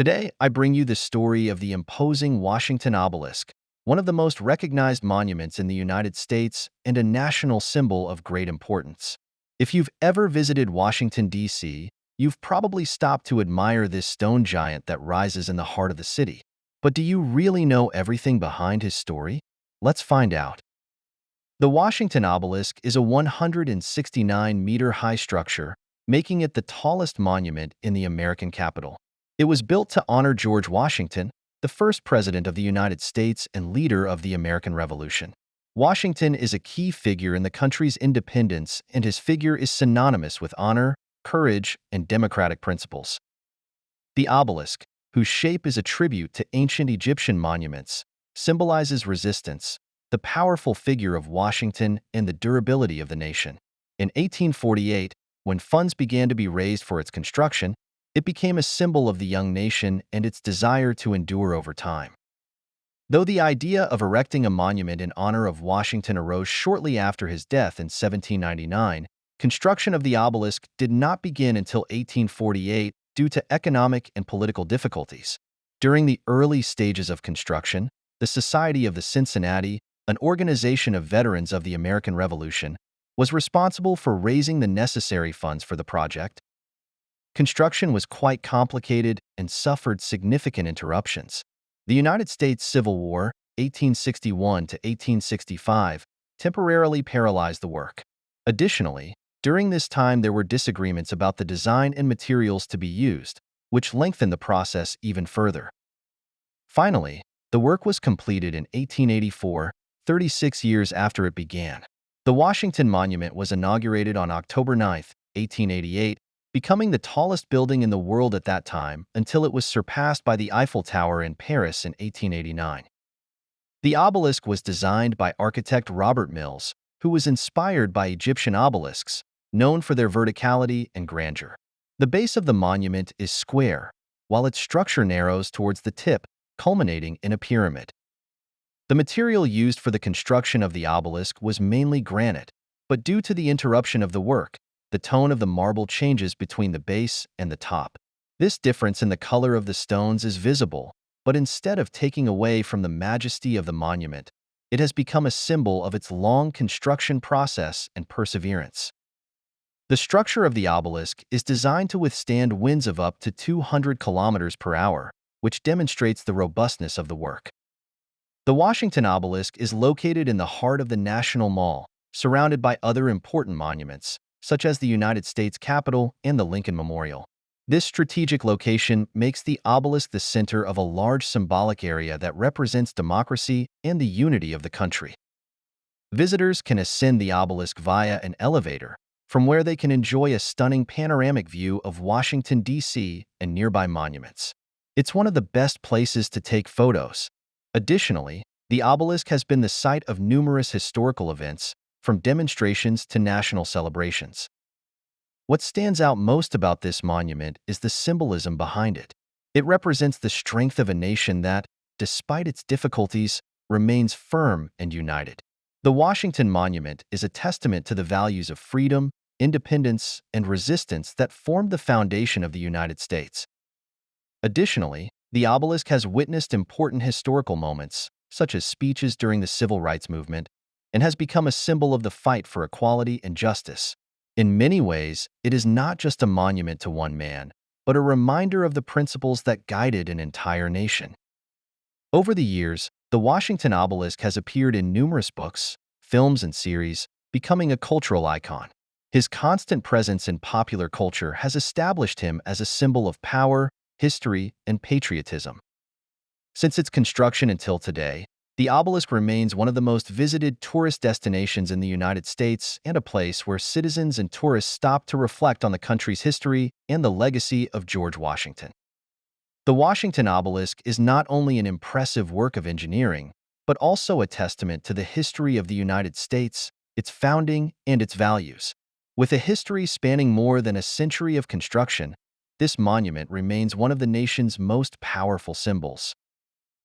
Today, I bring you the story of the imposing Washington Obelisk, one of the most recognized monuments in the United States and a national symbol of great importance. If you've ever visited Washington, D.C., you've probably stopped to admire this stone giant that rises in the heart of the city. But do you really know everything behind his story? Let's find out. The Washington Obelisk is a 169-meter-high structure, making it the tallest monument in the American capital. It was built to honor George Washington, the first president of the United States and leader of the American Revolution. Washington is a key figure in the country's independence, and his figure is synonymous with honor, courage, and democratic principles. The obelisk, whose shape is a tribute to ancient Egyptian monuments, symbolizes resistance, the powerful figure of Washington, and the durability of the nation. In 1848, when funds began to be raised for its construction, it became a symbol of the young nation and its desire to endure over time. Though the idea of erecting a monument in honor of Washington arose shortly after his death in 1799, construction of the obelisk did not begin until 1848 due to economic and political difficulties. During the early stages of construction, the Society of the Cincinnati, an organization of veterans of the American Revolution, was responsible for raising the necessary funds for the project. Construction was quite complicated and suffered significant interruptions. The United States Civil War, 1861 to 1865, temporarily paralyzed the work. Additionally, during this time there were disagreements about the design and materials to be used, which lengthened the process even further. Finally, the work was completed in 1884, 36 years after it began. The Washington Monument was inaugurated on October 9, 1888, becoming the tallest building in the world at that time until it was surpassed by the Eiffel Tower in Paris in 1889. The obelisk was designed by architect Robert Mills, who was inspired by Egyptian obelisks, known for their verticality and grandeur. The base of the monument is square, while its structure narrows towards the tip, culminating in a pyramid. The material used for the construction of the obelisk was mainly granite, but due to the interruption of the work, the tone of the marble changes between the base and the top. This difference in the color of the stones is visible, but instead of taking away from the majesty of the monument, it has become a symbol of its long construction process and perseverance. The structure of the obelisk is designed to withstand winds of up to 200 kilometers per hour, which demonstrates the robustness of the work. The Washington Obelisk is located in the heart of the National Mall, surrounded by other important monuments, such as the United States Capitol and the Lincoln Memorial. This strategic location makes the obelisk the center of a large symbolic area that represents democracy and the unity of the country. Visitors can ascend the obelisk via an elevator, from where they can enjoy a stunning panoramic view of Washington, D.C. and nearby monuments. It's one of the best places to take photos. Additionally, the obelisk has been the site of numerous historical events, from demonstrations to national celebrations. What stands out most about this monument is the symbolism behind it. It represents the strength of a nation that, despite its difficulties, remains firm and united. The Washington Monument is a testament to the values of freedom, independence, and resistance that formed the foundation of the United States. Additionally, the obelisk has witnessed important historical moments, such as speeches during the Civil Rights Movement, and has become a symbol of the fight for equality and justice. In many ways, it is not just a monument to one man, but a reminder of the principles that guided an entire nation. Over the years, the Washington Obelisk has appeared in numerous books, films, and series, becoming a cultural icon. His constant presence in popular culture has established him as a symbol of power, history, and patriotism. Since its construction until today, the obelisk remains one of the most visited tourist destinations in the United States and a place where citizens and tourists stop to reflect on the country's history and the legacy of George Washington. The Washington Obelisk is not only an impressive work of engineering, but also a testament to the history of the United States, its founding, and its values. With a history spanning more than a century of construction, this monument remains one of the nation's most powerful symbols.